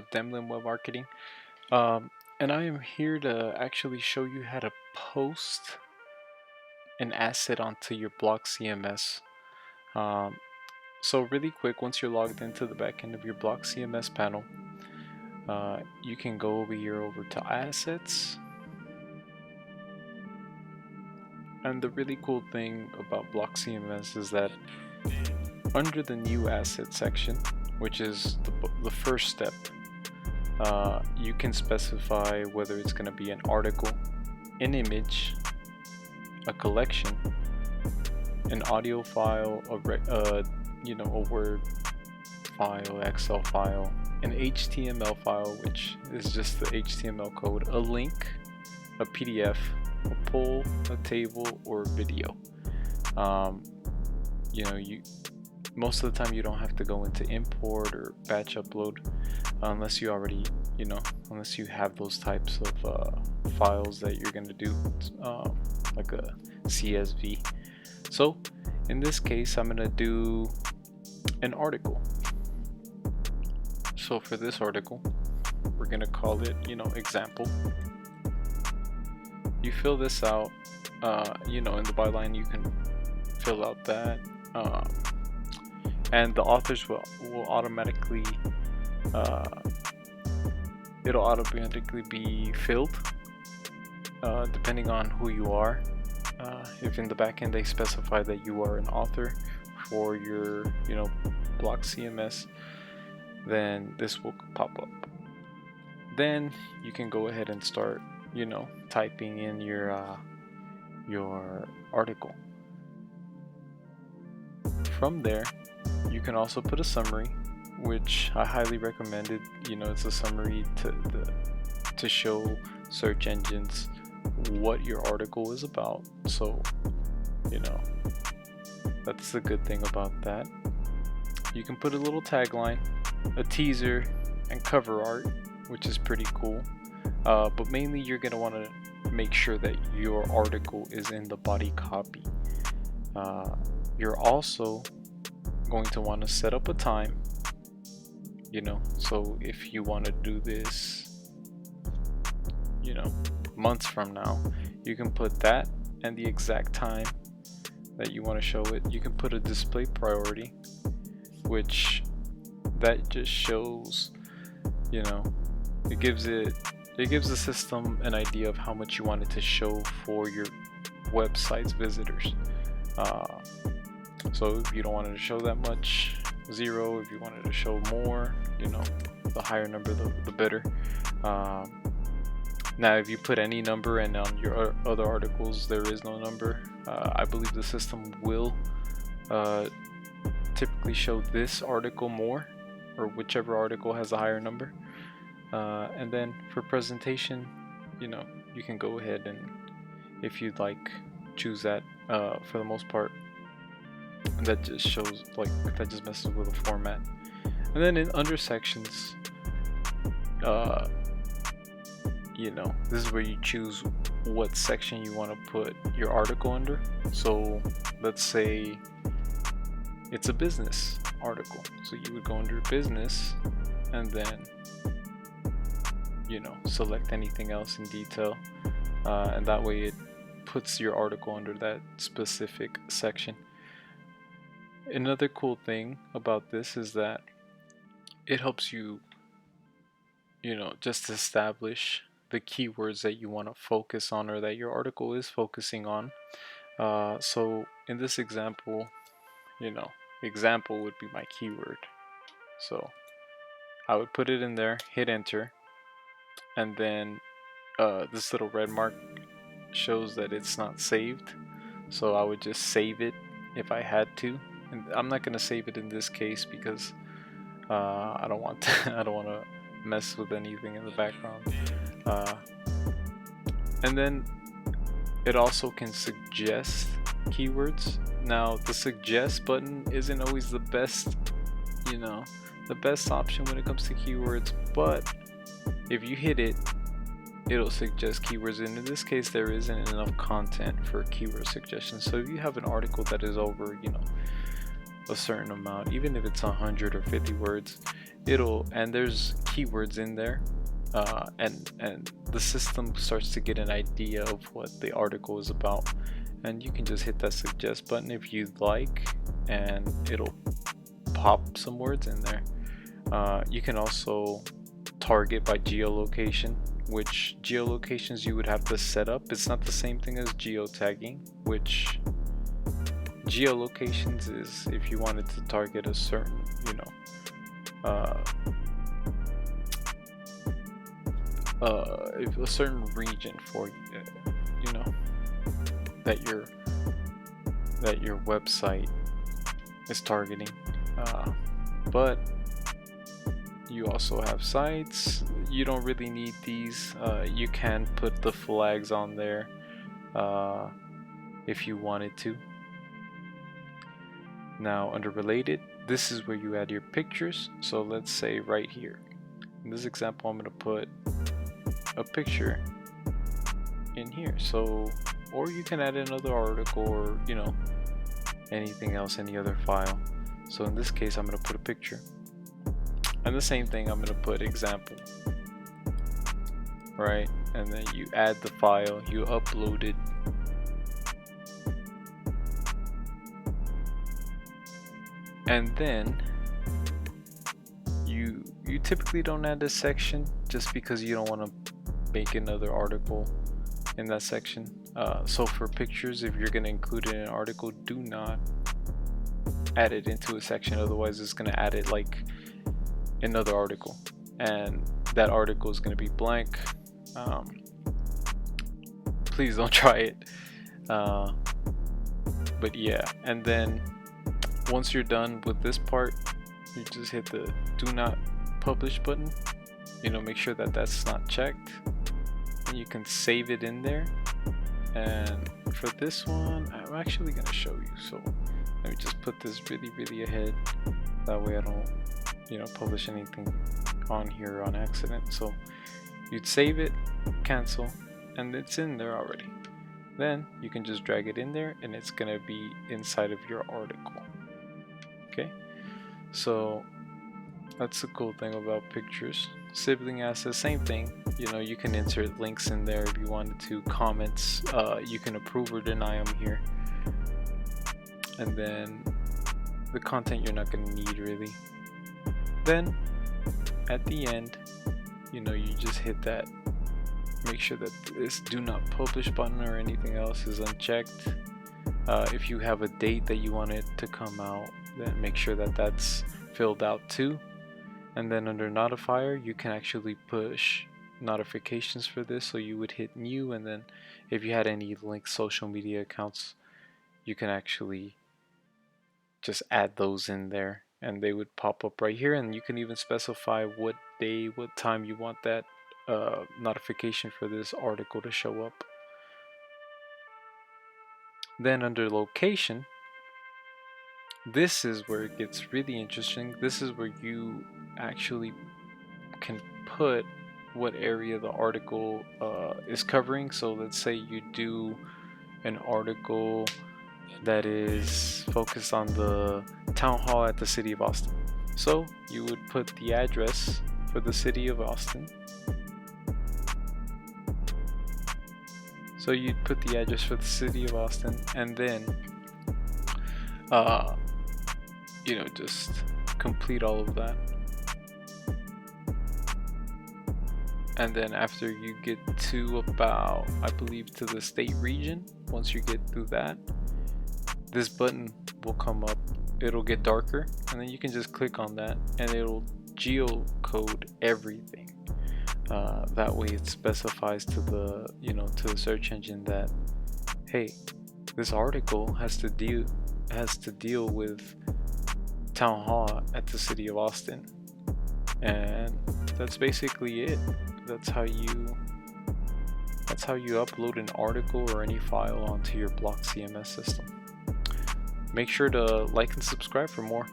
with Demlin Web Marketing, um, and I am here to actually show you how to post an asset onto your Blox CMS. Um, so really quick, once you're logged into the backend of your Blox CMS panel, you can go over here over to Assets. And the really cool thing about Blox CMS is that under the New Asset section, which is the first step, you can specify whether it's going to be an article, an image, a collection, an audio file, a Word file, Excel file, an HTML file, which is just the HTML code, a link, a PDF, a poll, a table, or a video. You most of the time you don't have to go into import or batch upload unless you already, unless you have those types of files that you're going to do, like a CSV. So in this case, I'm going to do an article. So for this article, we're going to call it, example. You fill this out, in the byline you can fill out that, and the authors will automatically, it'll automatically be filled, depending on who you are. If in the backend they specify that you are an author for your, Blox CMS, then this will pop up. Then you can go ahead and start, typing in your article. From there, you can also put a summary, which I highly recommend it. It's a summary to show search engines what your article is about. So, that's the good thing about that. You can put a little tagline, a teaser, and cover art, which is pretty cool. But mainly you're going to want to make sure that your article is in the body copy. You're also going to want to set up a time, so if you want to do this, months from now, you can put that and the exact time that you want to show it. You can put a display priority, which that just shows, it gives the system an idea of how much you want it to show for your website's visitors. So if you don't want it to show that much, 0. If you wanted to show more, the higher number, the better. Now, if you put any number and on your other articles there is no number, I believe the system will typically show this article more, or whichever article has a higher number. And then for presentation, you can go ahead and, if you'd like, choose that. For the most part, that just shows, that just messes with the format. And then in under sections, this is where you choose what section you want to put your article under. So let's say it's a business article, so you would go under business and then select anything else in detail, and that way it puts your article under that specific section. Another cool thing about this is that it helps you, just essablish the keywords that you want to focus on, or that your article is focusing on. So in this example, example would be my keyword. So I would put it in there, hit enter, and then this little red mark shows that it's not saved. So I would just save it if I had to. And I'm not going to save it in this case because I don't want to mess with anything in the background. And then it also can suggest keywords. Now the suggest button isn't always the best, the best option when it comes to keywords, but if you hit it, it'll suggest keywords, and in this case there isn't enough content for keyword suggestions. So if you have an article that is over a certain amount, even if it's 100 or 50 words, and there's keywords in there, and the system starts to get an idea of what the article is about, and you can just hit that suggest button if you'd like, and it'll pop some words in there. You can also target by geolocation, which geolocations you would have to set up. It's not the same thing as geotagging, which geolocations is if you wanted to target a certain, if a certain region for that your website is targeting. But you also have sites. You don't really need these. You can put the flags on there if you wanted to. Now under related, this is where you add your pictures. So let's say right here in this example, I'm going to put a picture in here. So, or you can add another article, or anything else, any other file. So in this case, I'm going to put a picture, and the same thing, I'm going to put example, right? And then you add the file, you upload it, and then you typically don't add this section just because you don't want to make another article in that section. So for pictures, if you're going to include it in an article, do not add it into a section, otherwise it's going to add it like another article, and that article is going to be blank. Please don't try it. But yeah, and then once you're done with this part, you just hit the do not publish button. Make sure that that's not checked, and you can save it in there. And for this one, I'm actually going to show you, so let me just put this really ahead, that way I don't publish anything on here on accident. So you'd save it, cancel, and it's in there already. Then you can just drag it in there, and it's gonna be inside of your article. Okay, so that's the cool thing about pictures. Sibling assets, same thing. You can insert links in there if you wanted to, comments, you can approve or deny them here. And then the content you're not going to need really. Then at the end, you just hit that, make sure that this do not publish button or anything else is unchecked. If you have a date that you want it to come out, then make sure that that's filled out too. And then under notifier, you can actually push notifications for this. So you would hit new, and then if you had any linked social media accounts, you can actually just add those in there, and they would pop up right here. And you can even specify what day, what time you want that notification for this article to show up. Then under location, this is where it gets really interesting. This is where you actually can put what area the article is covering. So let's say you do an article that is focused on the town hall at the city of Austin. So you would put the address for the city of Austin. So you'd put the address for the city of Austin, and then just complete all of that. And then after you get to about, I believe, to the state region, once you get through that, this button will come up. It'll get darker, and then you can just click on that, and it'll geocode everything. That way it specifies to the to the search engine that, hey, this article has to deal with town hall at the city of Austin. And that's basically it. That's how you upload an article or any file onto your Blox CMS system. Make sure to like and subscribe for more.